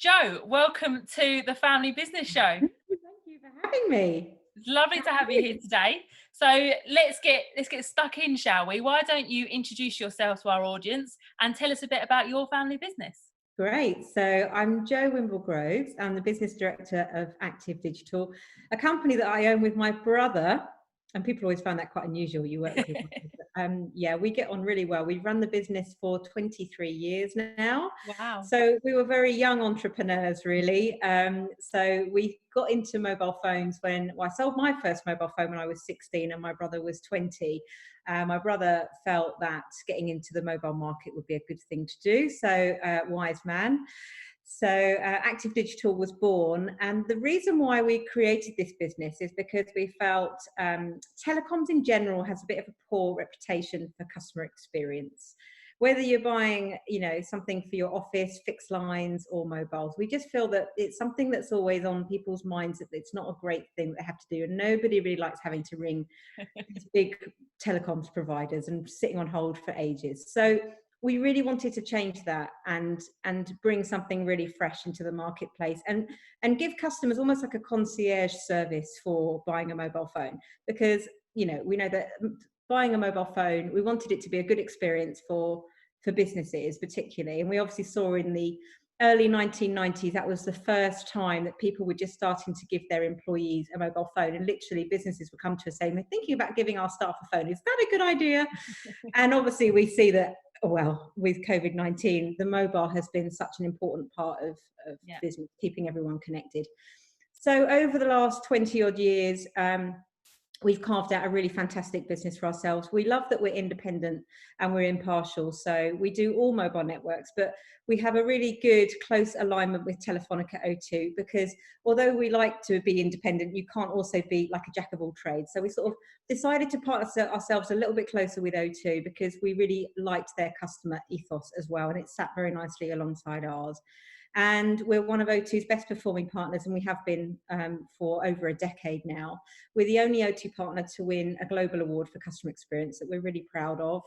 Jo, welcome to the Family Business Show. Thank you for having me. It's lovely to have you here today. So let's get stuck in, shall we? Why don't you introduce yourself to our audience and tell us a bit about your family business? Great. So I'm Jo Wimble-Groves. I'm the business director of Active Digital, a company that I own with my brother. And people always find that quite unusual. You work with your brother. Yeah, we get on really well. We've run the business for 23 years now. Wow. So we were very young entrepreneurs, really. So we got into mobile phones I sold my first mobile phone when I was 16 and my brother was 20. My brother felt that getting into the mobile market would be a good thing to do. So wise man. So Active Digital was born, and the reason why we created this business is because we felt telecoms in general has a bit of a poor reputation for customer experience. Whether you're buying, something for your office, fixed lines or mobiles, we just feel that it's something that's always on people's minds, that it's not a great thing that they have to do, and nobody really likes having to ring these big telecoms providers and sitting on hold for ages. So we really wanted to change that and bring something really fresh into the marketplace and give customers almost like a concierge service for buying a mobile phone, because we know that buying a mobile phone, we wanted it to be a good experience for businesses particularly. And we obviously saw in the early 1990s that was the first time that people were just starting to give their employees a mobile phone, and literally businesses would come to us saying they're thinking about giving our staff a phone. Is that a good idea? And obviously we see that, well, with COVID-19, the mobile has been such an important part of business, keeping everyone connected. So over the last 20 odd years, we've carved out a really fantastic business for ourselves. We love that we're independent and we're impartial. So we do all mobile networks, but we have a really good close alignment with Telefonica O2, because although we like to be independent, you can't also be like a jack of all trades. So we sort of decided to partner ourselves a little bit closer with O2 because we really liked their customer ethos as well. And it sat very nicely alongside ours. And we're one of O2's best performing partners, and we have been for over a decade now. We're the only O2 partner to win a global award for customer experience that we're really proud of.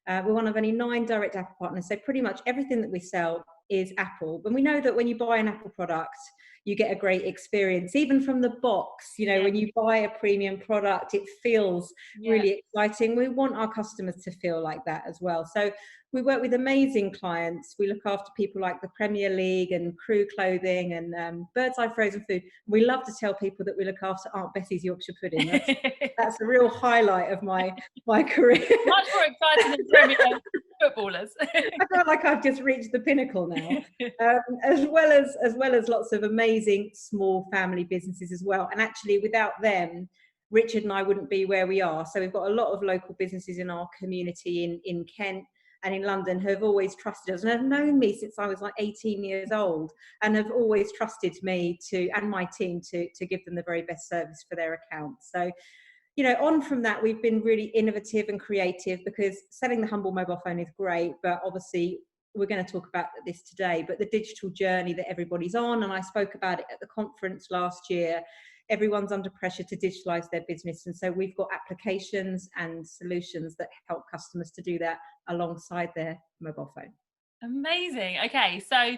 We're one of only 9 direct Apple partners, so pretty much everything that we sell is Apple. And we know that when you buy an Apple product, you get a great experience, even from the box. When you buy a premium product, it feels really exciting. We want our customers to feel like that as well. So we work with amazing clients. We look after people like the Premier League and Crew Clothing and Bird's Eye Frozen Food. We love to tell people that we look after Aunt Bessie's Yorkshire Pudding. That's a real highlight of my career. Much more exciting than Premier League footballers. I feel like I've just reached the pinnacle now, as well as lots of amazing small family businesses as well. And actually, without them, Richard and I wouldn't be where we are. So we've got a lot of local businesses in our community in Kent and in London who have always trusted us and have known me since I was like 18 years old, and have always trusted me and my team to give them the very best service for their accounts. So on from that, we've been really innovative and creative, because selling the humble mobile phone is great, but obviously we're going to talk about this today, but the digital journey that everybody's on, and I spoke about it at the conference last year, everyone's under pressure to digitalize their business. And so we've got applications and solutions that help customers to do that alongside their mobile phone. Amazing. Okay, so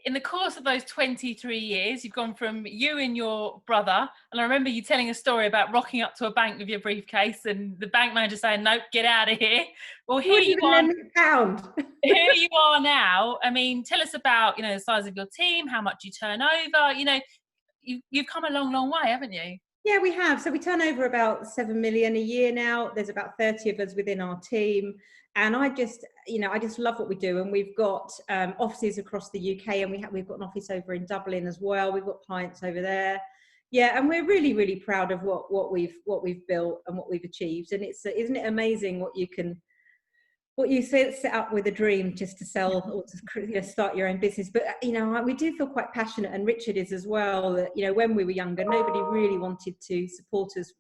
in the course of those 23 years, you've gone from you and your brother, and I remember you telling a story about rocking up to a bank with your briefcase and the bank manager saying, "Nope, get out of here." Well, here you are. Here you are now. I mean, tell us about the size of your team, how much you turn over. You've come a long, long way, haven't you? Yeah, we have. So we turn over about 7 million a year now. There's about 30 of us within our team. And I just love what we do. And we've got offices across the UK, and we've got an office over in Dublin as well. We've got clients over there. Yeah, and we're really, really proud of what we've built and what we've achieved. And isn't it amazing what you set up with a dream just to sell or to start your own business. But we do feel quite passionate, and Richard is as well, that when we were younger, nobody really wanted to support us,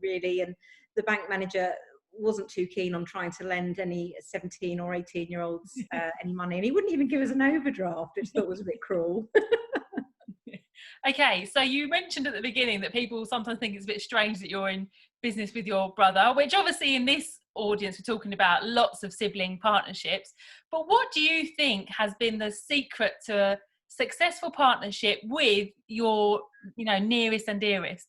really, and the bank manager wasn't too keen on trying to lend any 17 or 18-year-olds any money, and he wouldn't even give us an overdraft, which I thought was a bit cruel. Okay, so you mentioned at the beginning that people sometimes think it's a bit strange that you're in business with your brother, which obviously in this audience we're talking about lots of sibling partnerships. But what do you think has been the secret to successful partnership with your, nearest and dearest?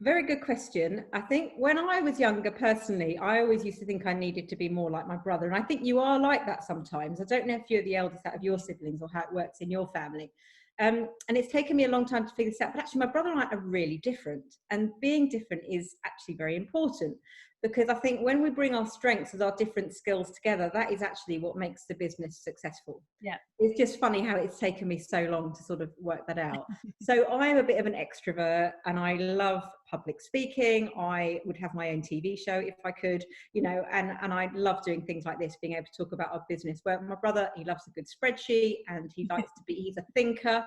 Very good question. I think when I was younger, personally, I always used to think I needed to be more like my brother. And I think you are like that sometimes. I don't know if you're the eldest out of your siblings or how it works in your family. And it's taken me a long time to figure this out. But actually, my brother and I are really different. And being different is actually very important, because I think when we bring our strengths as our different skills together, that is actually what makes the business successful. Yeah. It's just funny how it's taken me so long to sort of work that out. So I'm a bit of an extrovert and I love public speaking. I would have my own TV show if I could, and I love doing things like this, being able to talk about our business. Where my brother, he loves a good spreadsheet and he likes to be, he's a thinker.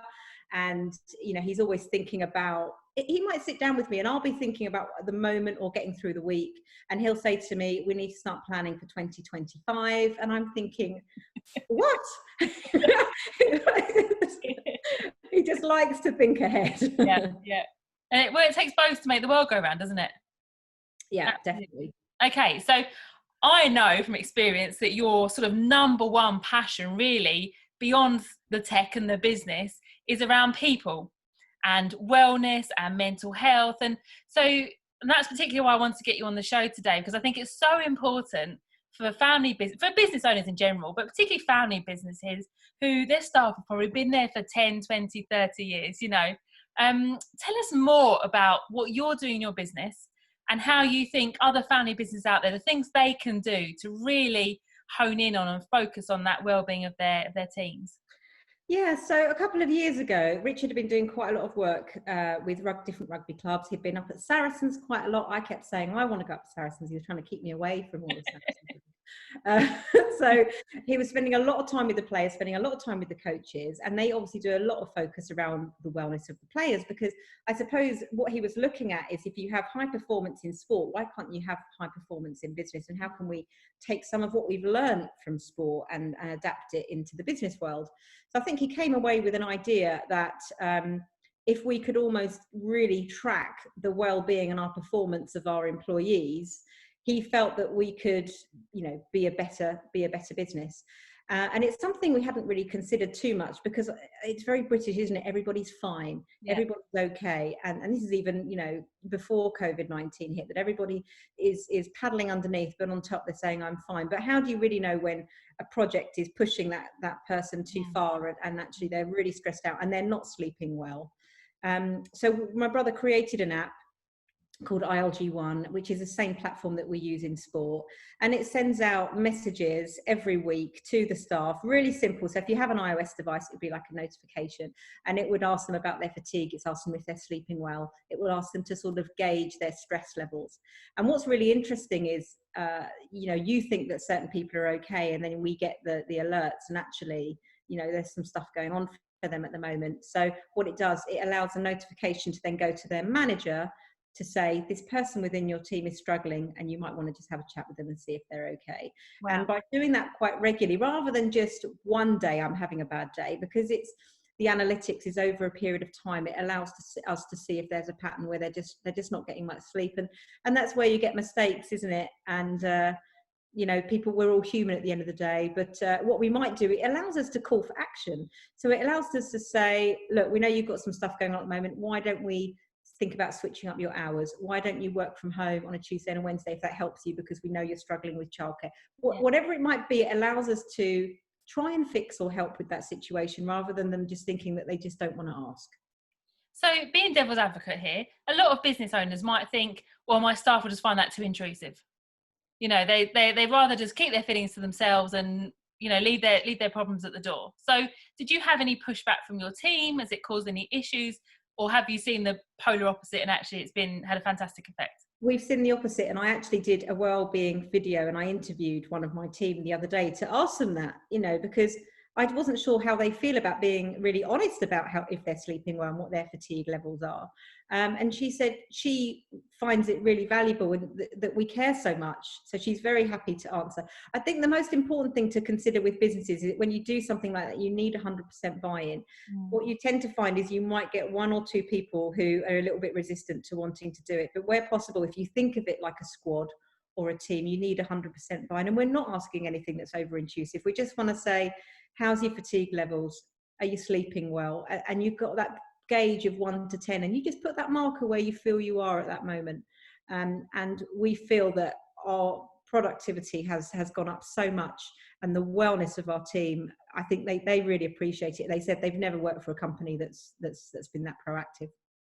And, he's always thinking about, he might sit down with me and I'll be thinking about the moment or getting through the week. And he'll say to me, we need to start planning for 2025. And I'm thinking, what? He just likes to think ahead. Yeah. And it takes both to make the world go round, doesn't it? Yeah, definitely. Okay, so I know from experience that your sort of number one passion, really, beyond the tech and the business, is around people and wellness and mental health. And that's particularly why I wanted to get you on the show today, because I think it's so important for for business owners in general, but particularly family businesses who their staff have probably been there for 10, 20, 30 years, Tell us more about what you're doing in your business and how you think other family businesses out there, the things they can do to really hone in on and focus on that well-being of their teams. Yeah, so a couple of years ago, Richard had been doing quite a lot of work with different rugby clubs. He'd been up at Saracens quite a lot. I kept saying, I want to go up to Saracens. He was trying to keep me away from all the Saracens. So he was spending a lot of time with the players, spending a lot of time with the coaches, and they obviously do a lot of focus around the wellness of the players, because I suppose what he was looking at is, if you have high performance in sport, why can't you have high performance in business? And how can we take some of what we've learned from sport and adapt it into the business world? So I think he came away with an idea that if we could almost really track the well-being and our performance of our employees, he felt that we could, be a better business. And it's something we hadn't really considered too much, because it's very British, isn't it? Everybody's fine, everybody's okay. And this is even, before COVID-19 hit, that everybody is paddling underneath, but on top they're saying, I'm fine. But how do you really know when a project is pushing that person too far, and actually they're really stressed out and they're not sleeping well? So my brother created an app called ILG1, which is the same platform that we use in sport, and it sends out messages every week to the staff, really simple. So if you have an iOS device, it'd be like a notification, and it would ask them about their fatigue, it's asking them if they're sleeping well, it will ask them to sort of gauge their stress levels. And what's really interesting is you think that certain people are okay, and then we get the alerts, and actually there's some stuff going on for them at the moment. So what it does, it allows a notification to then go to their manager to say, this person within your team is struggling and you might want to just have a chat with them and see if they're okay. Wow. And by doing that quite regularly, rather than just one day I'm having a bad day, because the analytics is over a period of time, it allows us to see if there's a pattern where they're just not getting much sleep, and that's where you get mistakes, isn't it? And people, we're all human at the end of the day, but what we might do, it allows us to call for action. So it allows us to say, look, we know you've got some stuff going on at the moment, why don't we think about switching up your hours? Why don't you work from home on a Tuesday and a Wednesday if that helps you, because we know you're struggling with childcare? Whatever it might be, it allows us to try and fix or help with that situation, rather than them just thinking that they just don't want to ask. So being devil's advocate here, a lot of business owners might think, well, my staff will just find that too intrusive. They rather just keep their feelings to themselves and leave their problems at the door. So did you have any pushback from your team? Has it caused any issues? Or have you seen the polar opposite and actually it's had a fantastic effect? We've seen the opposite, and I actually did a wellbeing video, and I interviewed one of my team the other day to ask them that, because I wasn't sure how they feel about being really honest about if they're sleeping well and what their fatigue levels are. And she said she finds it really valuable that we care so much. So she's very happy to answer. I think the most important thing to consider with businesses is when you do something like that, you need 100% buy-in. What you tend to find is you might get one or two people who are a little bit resistant to wanting to do it. But where possible, if you think of it like a squad or a team, you need 100% buy-in. And we're not asking anything that's over-intrusive. We just want to say, how's your fatigue levels? Are you sleeping well? And you've got that gauge of 1 to 10, and you just put that marker where you feel you are at that moment. And we feel that our productivity has gone up so much, and the wellness of our team, I think they really appreciate it. They said they've never worked for a company that's been that proactive.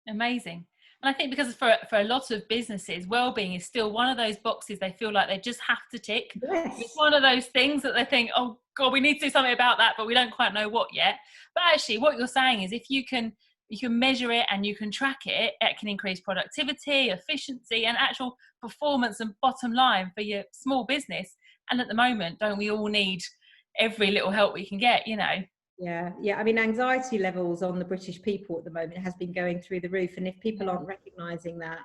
Amazing. And I think because for a lot of businesses, wellbeing is still one of those boxes they feel like they just have to tick. Yes. It's one of those things that they think, oh God, we need to do something about that, but we don't quite know what yet. But actually what you're saying is if you can measure it and you can track it, it can increase productivity, efficiency, and actual performance and bottom line for your small business. And at the moment, don't we all need every little help we can get, you know? Yeah. I mean, anxiety levels on the British people at the moment has been going through the roof, and if people aren't recognizing that,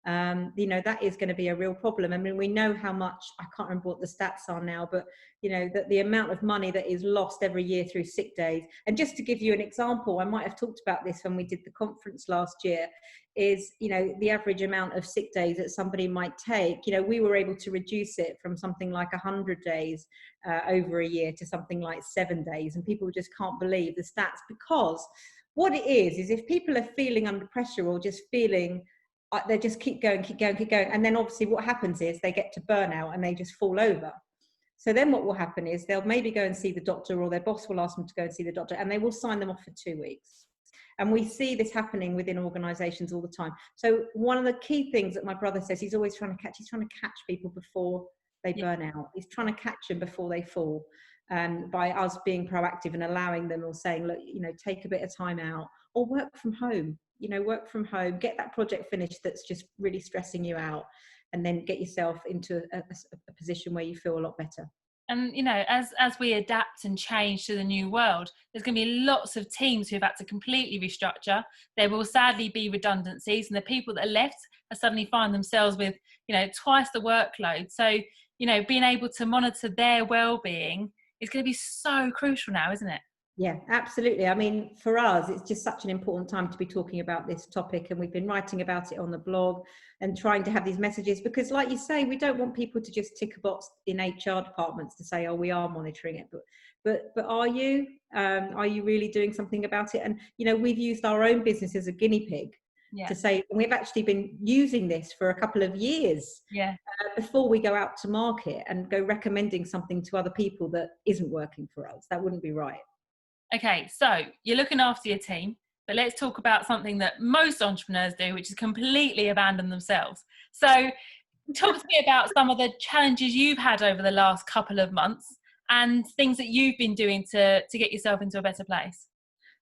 that is going to be a real problem. I mean, we know how much, I can't remember what the stats are now, but that the amount of money that is lost every year through sick days. And just to give you an example, I might have talked about this when we did the conference last year, is the average amount of sick days that somebody might take. We were able to reduce it from something like 100 days over a year to something like 7 days, and people just can't believe the stats, because what it is if people are feeling under pressure or just feeling they just keep going, and then obviously what happens is they get to burnout and they just fall over. So then what will happen is they'll maybe go and see the doctor, or their boss will ask them to go and see the doctor, and they will sign them off for 2 weeks. And we see this happening within organizations all the time. So one of the key things that my brother says, he's trying to catch people before they burn out. He's trying to catch them before they fall, by us being proactive and allowing them, or saying, look, take a bit of time out, or work from home, get that project finished that's just really stressing you out, and then get yourself into a position where you feel a lot better. And as we adapt and change to the new world, there's going to be lots of teams who've had to completely restructure. There will sadly be redundancies, and the people that are left are suddenly find themselves with twice the workload. So being able to monitor their well-being is going to be so crucial now, isn't it? Yeah, absolutely. I mean, for us, it's just such an important time to be talking about this topic, and we've been writing about it on the blog and trying to have these messages, because like you say, we don't want people to just tick a box in HR departments to say, oh, we are monitoring it, but are you really doing something about it? And we've used our own business as a guinea pig to say, and we've actually been using this for a couple of years before we go out to market and go recommending something to other people that isn't working for us. That wouldn't be right. Okay, so you're looking after your team, but let's talk about something that most entrepreneurs do, which is completely abandon themselves. So talk to me about some of the challenges you've had over the last couple of months and things that you've been doing to get yourself into a better place.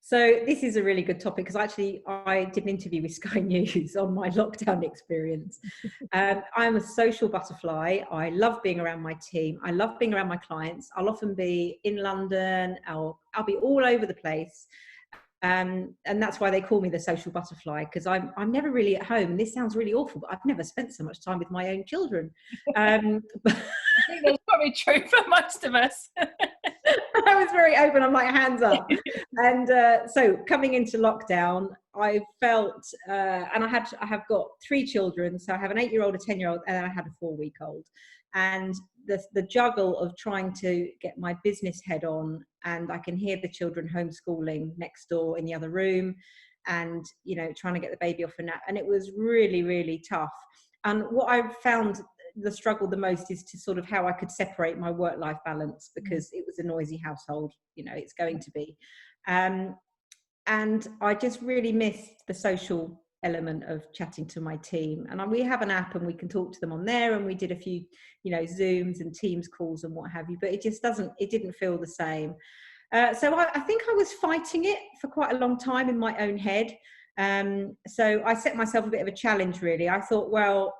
So this is a really good topic, because actually I did an interview with Sky News on my lockdown experience. I'm a social butterfly. I love being around my team. I love being around my clients. I'll often be in London. I'll be all over the place. And that's why they call me the social butterfly, because I'm never really at home. And this sounds really awful, but I've never spent so much time with my own children. I think that's probably true for most of us. I was very open. I'm like, hands up. And so coming into lockdown, I felt, and I have got 3 children. So I have an 8-year-old, a 10-year-old, and I had a 4-week-old. And the juggle of trying to get my business head on, and I can hear the children homeschooling next door in the other room, and trying to get the baby off a nap, and it was really, really tough. And what I found the struggle the most is to sort of how I could separate my work-life balance, because it was a noisy household, it's going to be, and I just really missed the social element of chatting to my team. And we have an app and we can talk to them on there, and we did a few Zooms and Teams calls and what have you, but it didn't feel the same. So I think I was fighting it for quite a long time in my own head. So I set myself a bit of a challenge, really. I thought, well,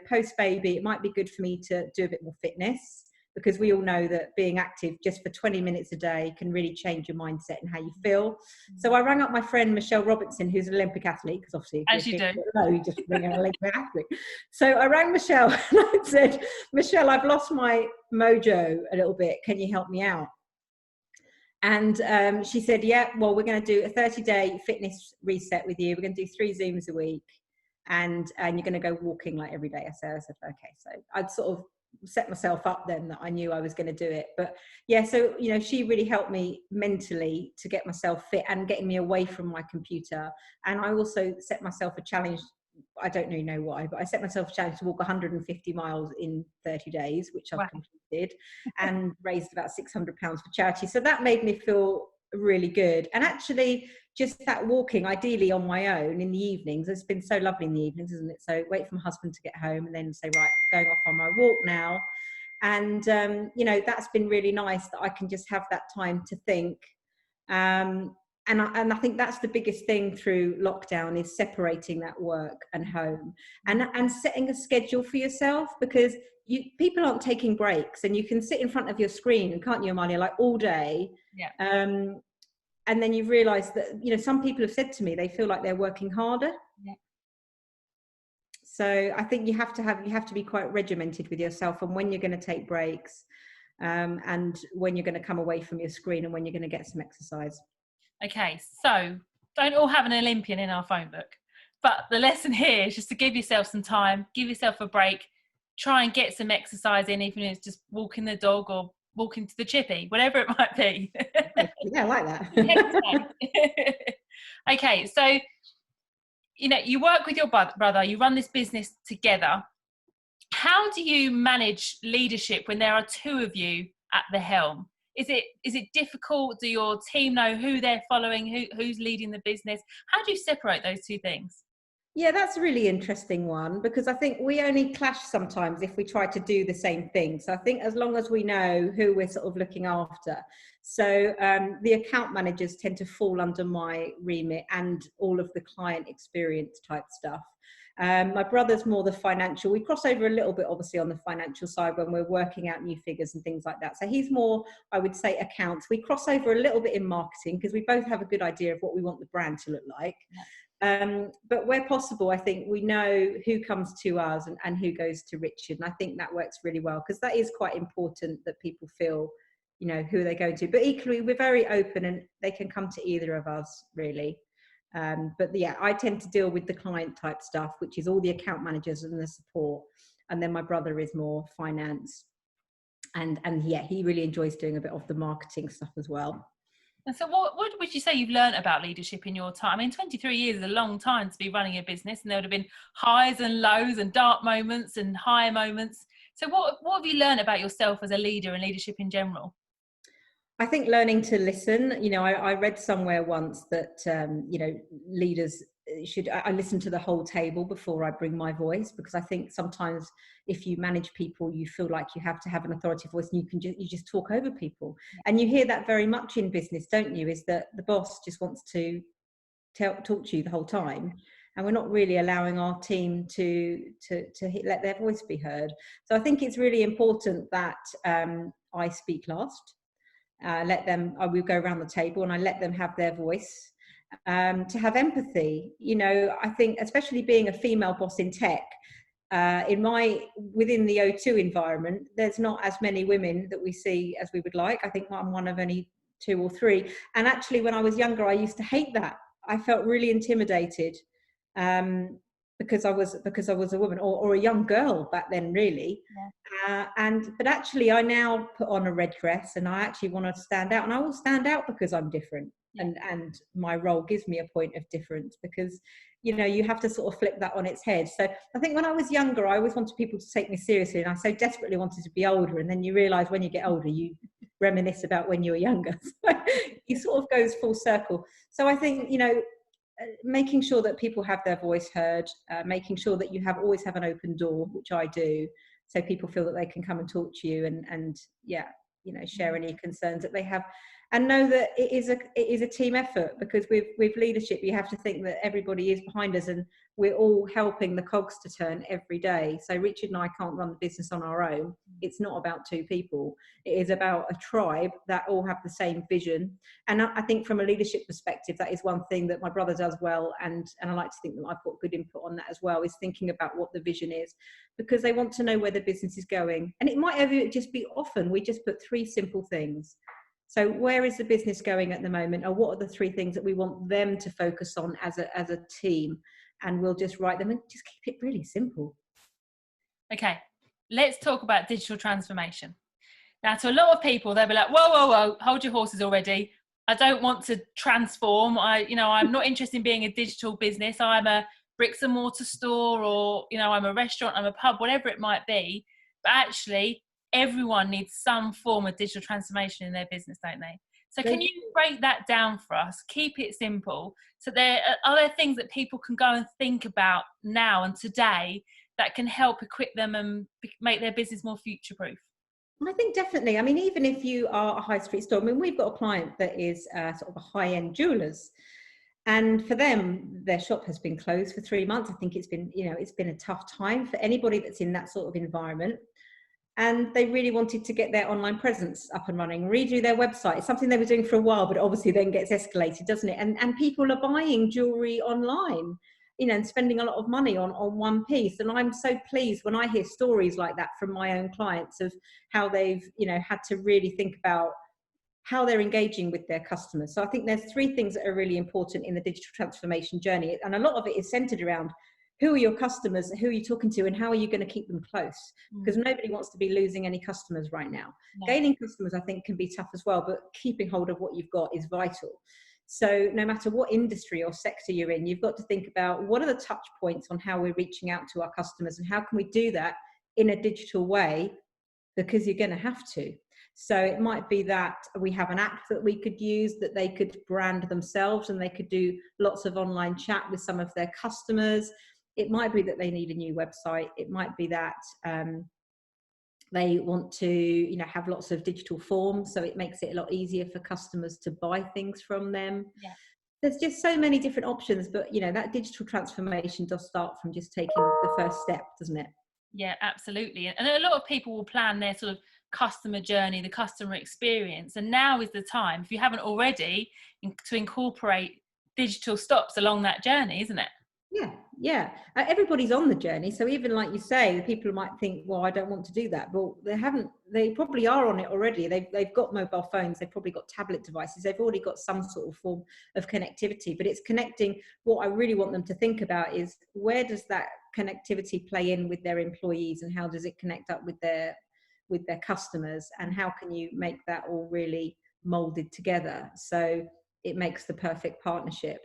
post baby, it might be good for me to do a bit more fitness, because we all know that being active just for 20 minutes a day can really change your mindset and how you feel. So I rang up my friend Michelle Robinson, who's an Olympic athlete, because obviously, as you do, you just ring an Olympic athlete. So I rang Michelle and I said, Michelle, I've lost my mojo a little bit. Can you help me out? And she said, yeah, well, we're going to do a 30-day fitness reset with you. We're going to do 3 Zooms a week, and you're going to go walking like every day. I said, okay. So I'd sort of set myself up then that I knew I was going to do it. But yeah, so she really helped me mentally to get myself fit and getting me away from my computer. And I also set myself a challenge. I don't really know why, but I set myself a challenge to walk 150 miles in 30 days, which I've Wow. completed, and raised about £600 for charity. So that made me feel really good. And actually, just that walking, ideally on my own in the evenings, it's been so lovely in the evenings, isn't it? So wait for my husband to get home and then say, right, going off on my walk now. And that's been really nice that I can just have that time to think. And I think that's the biggest thing through lockdown, is separating that work and home, and setting a schedule for yourself, because people aren't taking breaks, and you can sit in front of your screen, can't you, Amalia, like all day. Yeah. And then you've realized that some people have said to me they feel like they're working harder. Yeah. So I think you have to be quite regimented with yourself, and when you're going to take breaks, and when you're going to come away from your screen, and when you're going to get some exercise. Okay, so don't all have an Olympian in our phone book, but the lesson here is just to give yourself some time, give yourself a break, try and get some exercise in, even if it's just walking the dog or walking to the chippy, whatever it might be. Yeah, I like that. Okay, so you work with your brother, you run this business together. How do you manage leadership when there are two of you at the helm? Is it difficult? Do your team know who they're following, who's leading the business? How do you separate those two things? Yeah, that's a really interesting one, because I think we only clash sometimes if we try to do the same thing. So I think as long as we know who we're sort of looking after. So the account managers tend to fall under my remit, and all of the client experience type stuff. My brother's more the financial. We cross over a little bit, obviously, on the financial side when we're working out new figures and things like that. So he's more, I would say, accounts. We cross over a little bit in marketing, because we both have a good idea of what we want the brand to look like. But where possible, I think we know who comes to us and who goes to Richard. And I think that works really well, because that is quite important, that people feel, who they're going to. But equally, we're very open, and they can come to either of us, really. But yeah, I tend to deal with the client type stuff, which is all the account managers and the support. And then my brother is more finance. And yeah, he really enjoys doing a bit of the marketing stuff as well. And so what would you say you've learned about leadership in your time? I mean, 23 years is a long time to be running a business, and there would have been highs and lows and dark moments and high moments. So what have you learned about yourself as a leader and leadership in general? I think learning to listen. I read somewhere once that leaders I listen to the whole table before I bring my voice, because I think sometimes if you manage people, you feel like you have to have an authoritative voice, and you just talk over people. And you hear that very much in business, don't you? Is that the boss just wants to talk to you the whole time, and we're not really allowing our team to let their voice be heard. So I think it's really important that I speak last. I will go around the table and I let them have their voice. To have empathy, I think, especially being a female boss in tech, within the O2 environment, there's not as many women that we see as we would like. I think I'm one of only 2 or 3. And actually, when I was younger, I used to hate that. I felt really intimidated, because I was a woman, or a young girl back then, really. But actually, I now put on a red dress, and I actually want to stand out, and I will stand out because I'm different. And my role gives me a point of difference, because you have to sort of flip that on its head. So I think when I was younger, I always wanted people to take me seriously, and I so desperately wanted to be older. And then you realize when you get older, you reminisce about when you were younger. So it sort of goes full circle. So I think making sure that people have their voice heard, making sure that you always have an open door, which I do, so people feel that they can come and talk to you, and share any concerns that they have, and know that it is a team effort, because with leadership, you have to think that everybody is behind us, and we're all helping the cogs to turn every day. So Richard and I can't run the business on our own. It's not about 2 people. It is about a tribe that all have the same vision. And I think from a leadership perspective, that is one thing that my brother does well, and I like to think that I've got good input on that as well, is thinking about what the vision is, because they want to know where the business is going. And it might ever just be, often we just put 3 simple things. So where is the business going at the moment, or what are the 3 things that we want them to focus on as a team? And we'll just write them and just keep it really simple. Okay, let's talk about digital transformation. Now, to a lot of people, they'll be like, whoa, whoa, whoa, hold your horses already. I don't want to transform. I'm not interested in being a digital business. I'm a bricks and mortar store, or, I'm a restaurant, I'm a pub, whatever it might be. But actually, everyone needs some form of digital transformation in their business, don't they? So can you break that down for us? Keep it simple. So are there things that people can go and think about now and today that can help equip them and make their business more future-proof? I think definitely. I mean, even if you are a high street store, I mean, we've got a client that is sort of a high-end jewelers, and for them, their shop has been closed for 3 months. I think it's been, it's been a tough time for anybody that's in that sort of environment. And they really wanted to get their online presence up and running, redo their website. It's something they were doing for a while, but obviously then gets escalated, doesn't it? And people are buying jewelry online, and spending a lot of money on one piece. And I'm so pleased when I hear stories like that from my own clients of how they've, had to really think about how they're engaging with their customers. So I think there's three things that are really important in the digital transformation journey. And a lot of it is centered around who are your customers, who are you talking to, and how are you going to keep them close? Because nobody wants to be losing any customers right now. No. Gaining customers, I think, can be tough as well, but keeping hold of what you've got is vital. So no matter what industry or sector you're in, you've got to think about what are the touch points on how we're reaching out to our customers, and how can we do that in a digital way, because you're going to have to. So it might be that we have an app that we could use that they could brand themselves, and they could do lots of online chat with some of their customers. It might be that they need a new website. It might be that they want to, have lots of digital forms, so it makes it a lot easier for customers to buy things from them. Yeah. There's just so many different options, but that digital transformation does start from just taking the first step, doesn't it? Yeah, absolutely. And a lot of people will plan their sort of customer journey, the customer experience, and now is the time, if you haven't already, to incorporate digital stops along that journey, isn't it? Yeah. Everybody's on the journey. So even like you say, the people might think, well, I don't want to do that. But they probably are on it already. They've got mobile phones. They've probably got tablet devices. They've already got some sort of form of connectivity. But it's connecting. What I really want them to think about is, where does that connectivity play in with their employees, and how does it connect up with their customers, and how can you make that all really molded together so it makes the perfect partnership.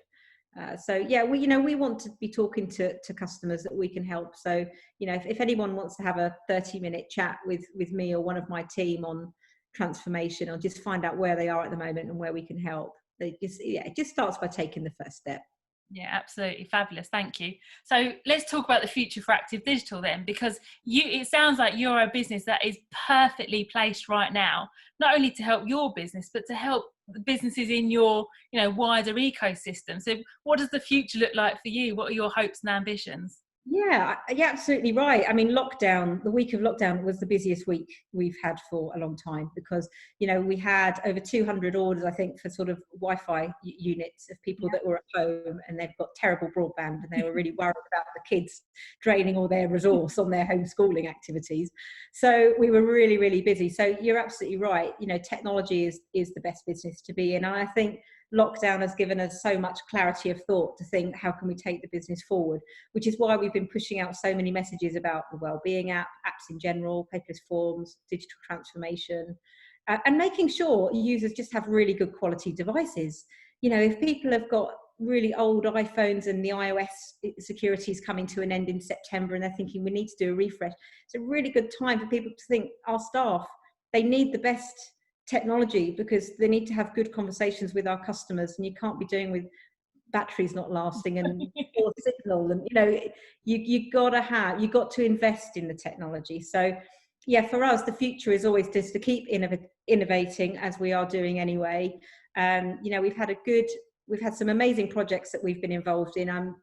We want to be talking to customers that we can help. So, if anyone wants to have a 30-minute chat with me or one of my team on transformation, or just find out where they are at the moment and where we can help, it just starts by taking the first step. Yeah, absolutely fabulous. Thank you. So let's talk about the future for Active Digital then, because it sounds like you're a business that is perfectly placed right now, not only to help your business, but to help the businesses in your, wider ecosystem. So what does the future look like for you? What are your hopes and ambitions? Yeah, you're absolutely right. I mean, the week of lockdown was the busiest week we've had for a long time, because, we had over 200 orders, I think, for sort of Wi-Fi units of people that were at home and they've got terrible broadband, and they were really worried about the kids draining all their resource on their homeschooling activities. So we were really, really busy. So you're absolutely right. Technology is the best business to be in. And I think lockdown has given us so much clarity of thought to think, how can we take the business forward? Which is why we've been pushing out so many messages about the Wellbeing app, apps in general, paperless forms, digital transformation, and making sure users just have really good quality devices. If people have got really old iPhones and the iOS security is coming to an end in September and they're thinking we need to do a refresh, it's a really good time for people to think, our staff, they need the best technology, because they need to have good conversations with our customers, and you can't be doing with batteries not lasting and poor signal, and you got to invest in the technology. So yeah, for us the future is always just to keep innovating, as we are doing anyway. We've had some amazing projects that we've been involved in.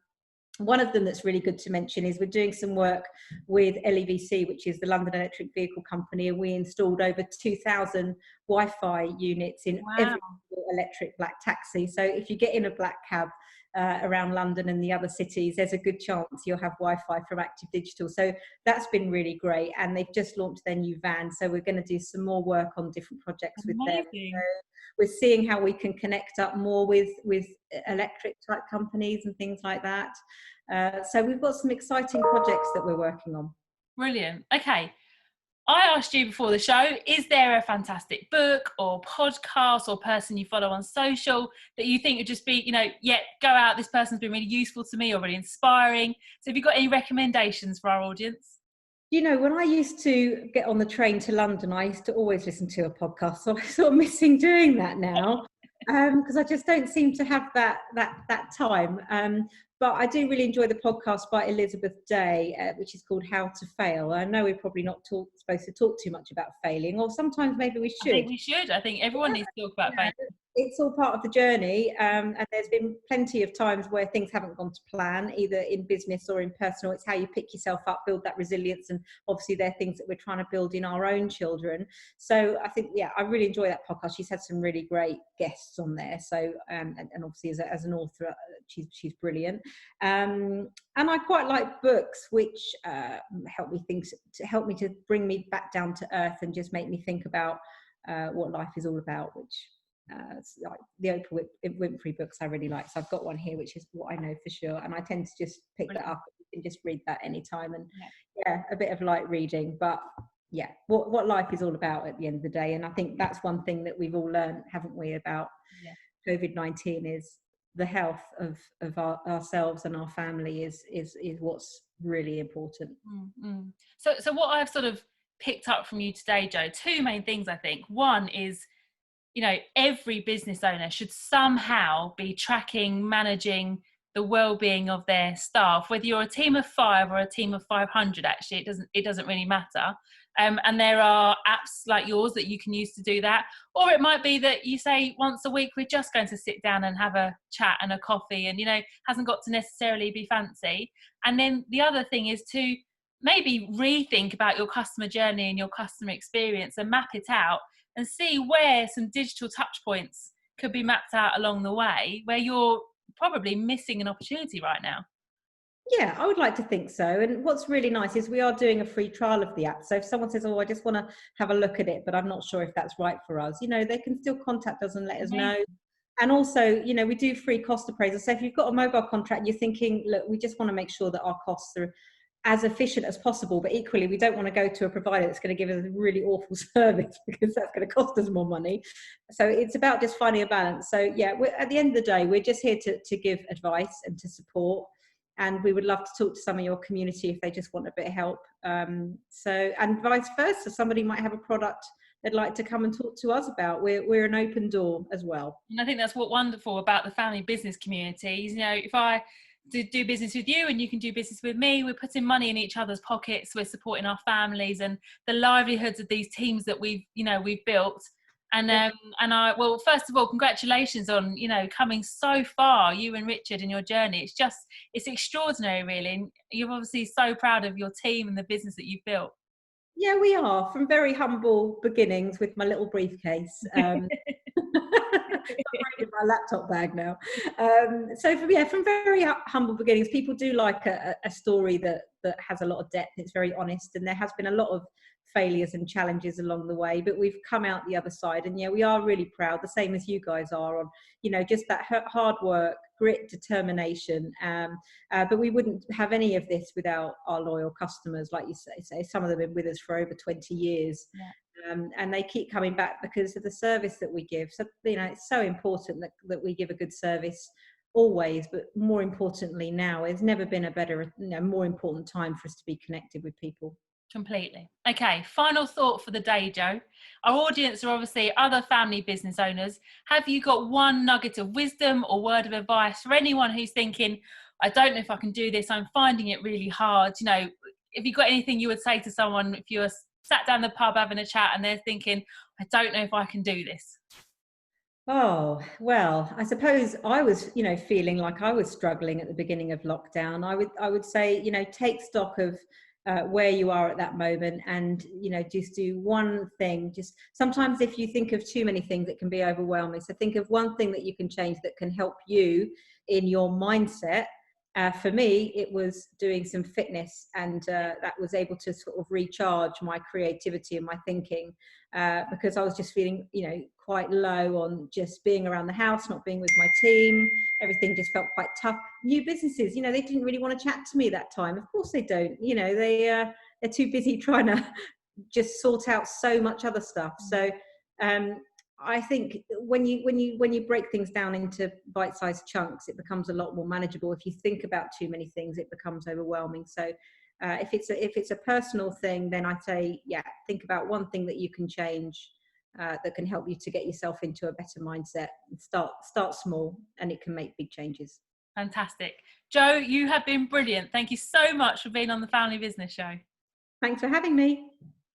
One of them that's really good to mention is we're doing some work with LEVC, which is the London Electric Vehicle Company, and we installed over 2,000 Wi-Fi units in every electric black taxi. So if you get in a black cab around London and the other cities, there's a good chance you'll have Wi-Fi from Active Digital. So that's been really great, and they've just launched their new van, so we're going to do some more work on different projects with them. So we're seeing how we can connect up more with electric type companies and things like that. So we've got some exciting projects that we're working on. Brilliant. Okay, I asked you before the show, is there a fantastic book or podcast or person you follow on social that you think would just be, yeah, go out, this person's been really useful to me or really inspiring? So have you got any recommendations for our audience? When I used to get on the train to London, I used to always listen to a podcast. So I'm sort of missing doing that now, because I just don't seem to have that time. But I do really enjoy the podcast by Elizabeth Day, which is called How to Fail. I know we're probably not supposed to talk too much about failing, or sometimes maybe we should. I think we should. I think everyone needs to talk about failing. It's all part of the journey, and there's been plenty of times where things haven't gone to plan, either in business or in personal. It's how you pick yourself up, build that resilience, and obviously they're things that we're trying to build in our own children. So I think, I really enjoy that podcast. She's had some really great guests on there. So and obviously as an author, she's brilliant. And I quite like books which help me to bring me back down to earth and just make me think about what life is all about, which like the Oprah Winfrey books I really like. So I've got one here, which is What I Know for Sure, and I tend to just pick that up and just read that anytime. And a bit of light reading, but what life is all about at the end of the day. And I think that's one thing that we've all learned, haven't we, about COVID-19 is the health of ourselves and our family is what's really important. Mm-hmm. So what I've sort of picked up from you today, Jo, two main things. I think one is, every business owner should somehow be tracking, managing the well-being of their staff, whether you're a team of 5 or a team of 500. Actually, it doesn't really matter. And there are apps like yours that you can use to do that. Or it might be that you say once a week, we're just going to sit down and have a chat and a coffee, and, hasn't got to necessarily be fancy. And then the other thing is to maybe rethink about your customer journey and your customer experience and map it out and see where some digital touch points could be mapped out along the way where you're probably missing an opportunity right now. Yeah, I would like to think so. And what's really nice is we are doing a free trial of the app. So if someone says, I just want to have a look at it, but I'm not sure if that's right for us, they can still contact us and let us know. And also, we do free cost appraisal. So if you've got a mobile contract, you're thinking, look, we just want to make sure that our costs are as efficient as possible, but equally we don't want to go to a provider that's going to give us a really awful service because that's going to cost us more money. So it's about just finding a balance. So at the end of the day, we're just here to give advice and to support, and we would love to talk to some of your community if they just want a bit of help. And vice versa, somebody might have a product they'd like to come and talk to us about. We're an open door as well. And I think that's what's wonderful about the family business communities. If I do business with you and you can do business with me, we're putting money in each other's pockets, we're supporting our families and the livelihoods of these teams that we've built. And well, first of all, congratulations on coming so far, you and Richard, in your journey. It's extraordinary, really, and you're obviously so proud of your team and the business that you've built. Yeah, we are, from very humble beginnings with my little briefcase. I'm in my laptop bag now. From very humble beginnings, people do like a story that has a lot of depth. It's very honest, and there has been a lot of failures and challenges along the way, but we've come out the other side. And we are really proud, the same as you guys are, on just that hard work, grit, determination. But we wouldn't have any of this without our loyal customers, like you say. Some of them have been with us for over 20 years. And they keep coming back because of the service that we give. So it's so important that we give a good service always, but more importantly now, there's never been a better, more important time for us to be connected with people. Completely. Okay, final thought for the day, Jo. Our audience are obviously other family business owners. Have you got one nugget of wisdom or word of advice for anyone who's thinking, I don't know if I can do this, I'm finding it really hard? Have you got anything you would say to someone if you were sat down the pub having a chat and they're thinking, I don't know if I can do this? Oh, well, I suppose I was, feeling like I was struggling at the beginning of lockdown. I would say, take stock of where you are at that moment, and just do one thing. Just sometimes if you think of too many things, it can be overwhelming. So think of one thing that you can change that can help you in your mindset. For me, it was doing some fitness, and that was able to sort of recharge my creativity and my thinking, because I was just feeling, quite low on just being around the house, not being with my team. Everything just felt quite tough. New businesses, they didn't really want to chat to me that time. Of course they don't. They're too busy trying to just sort out so much other stuff. So I think when you break things down into bite-sized chunks, it becomes a lot more manageable. If you think about too many things, it becomes overwhelming. So if it's a personal thing, then I say, yeah, think about one thing that you can change, that can help you to get yourself into a better mindset. And start small, and it can make big changes. Fantastic. Jo, you have been brilliant. Thank you so much for being on the Family Business Show. Thanks for having me.